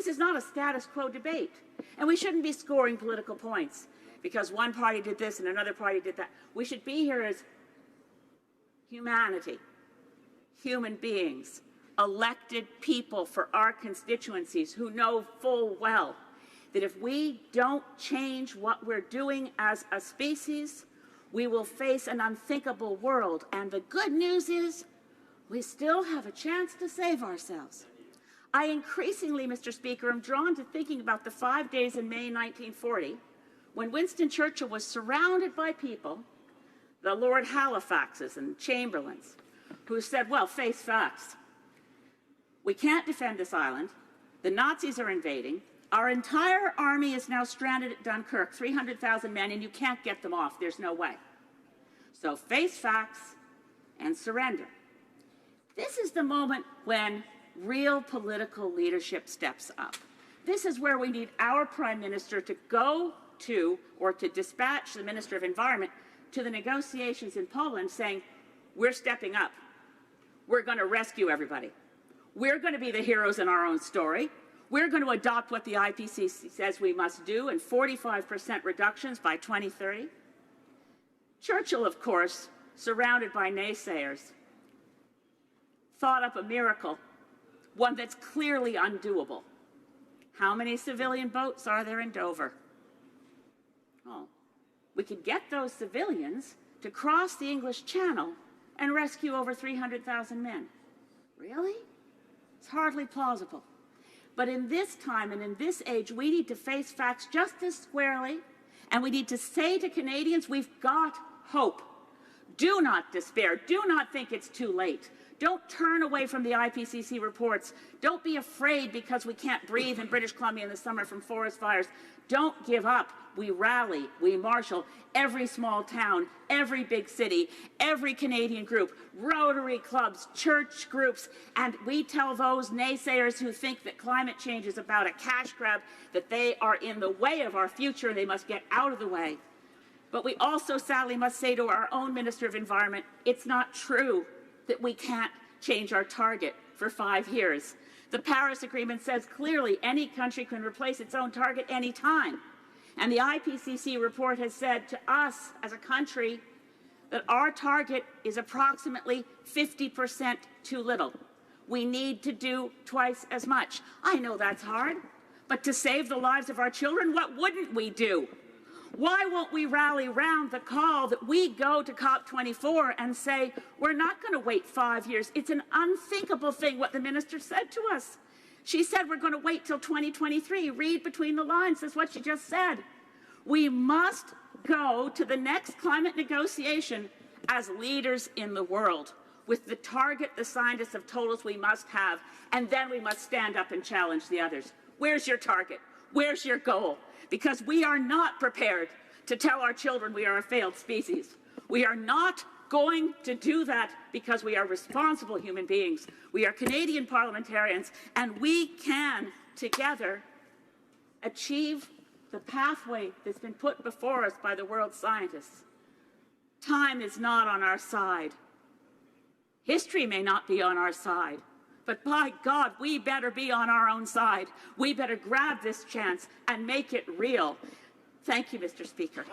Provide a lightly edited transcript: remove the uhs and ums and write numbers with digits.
This is not a status quo debate. And we shouldn't be scoring political points because one party did this and another party did that. We should be here as humanity, human beings, elected people for our constituencies who know full well that if we don't change what we're doing as a species, we will face an unthinkable world. And the good news is we still have a chance to save ourselves. I increasingly, Mr. Speaker, am drawn to thinking about the 5 days in May 1940 when Winston Churchill was surrounded by people, the Lord Halifaxes and Chamberlains, who said, well, face facts. We can't defend this island. The Nazis are invading. Our entire army is now stranded at Dunkirk, 300,000 men, and you can't get them off. There's no way. So face facts and surrender. This is the moment when real political leadership steps up. This is where we need our Prime Minister to go to, or to dispatch the Minister of Environment to the negotiations in Poland saying, we're stepping up. We're going to rescue everybody. We're going to be the heroes in our own story. We're going to adopt what the IPCC says we must do, and 45% reductions by 2030. Churchill, of course, surrounded by naysayers, thought up a miracle, one that's clearly undoable. How many civilian boats are there in Dover? Oh, we could get those civilians to cross the English Channel and rescue over 300,000 men. Really? It's hardly plausible. But in this time and in this age, we need to face facts just as squarely, and we need to say to Canadians, we've got hope. Do not despair. Do not think it's too late. Don't turn away from the IPCC reports. Don't be afraid because we can't breathe in British Columbia in the summer from forest fires. Don't give up. We rally, we marshal, every small town, every big city, every Canadian group, Rotary clubs, church groups, and we tell those naysayers who think that climate change is about a cash grab that they are in the way of our future and they must get out of the way. But we also sadly must say to our own Minister of Environment, it's not true that we can't change our target for 5 years. The Paris Agreement says clearly any country can replace its own target any time. And the IPCC report has said to us as a country that our target is approximately 50% too little. We need to do twice as much. I know that's hard, but to save the lives of our children, what wouldn't we do? Why won't we rally round the call that we go to COP24 and say, we're not going to wait 5 years. It's an unthinkable thing what the minister said to us. She said we're going to wait till 2023. Read between the lines. That's what she just said. We must go to the next climate negotiation as leaders in the world with the target the scientists have told us we must have, and then we must stand up and challenge the others. Where's your target? Where's your goal? Because we are not prepared to tell our children we are a failed species. We are not going to do that because we are responsible human beings. We are Canadian parliamentarians, and we can, together, achieve the pathway that's been put before us by the world's scientists. Time is not on our side. History may not be on our side, but by God, we better be on our own side. We better grab this chance and make it real. Thank you, Mr. Speaker.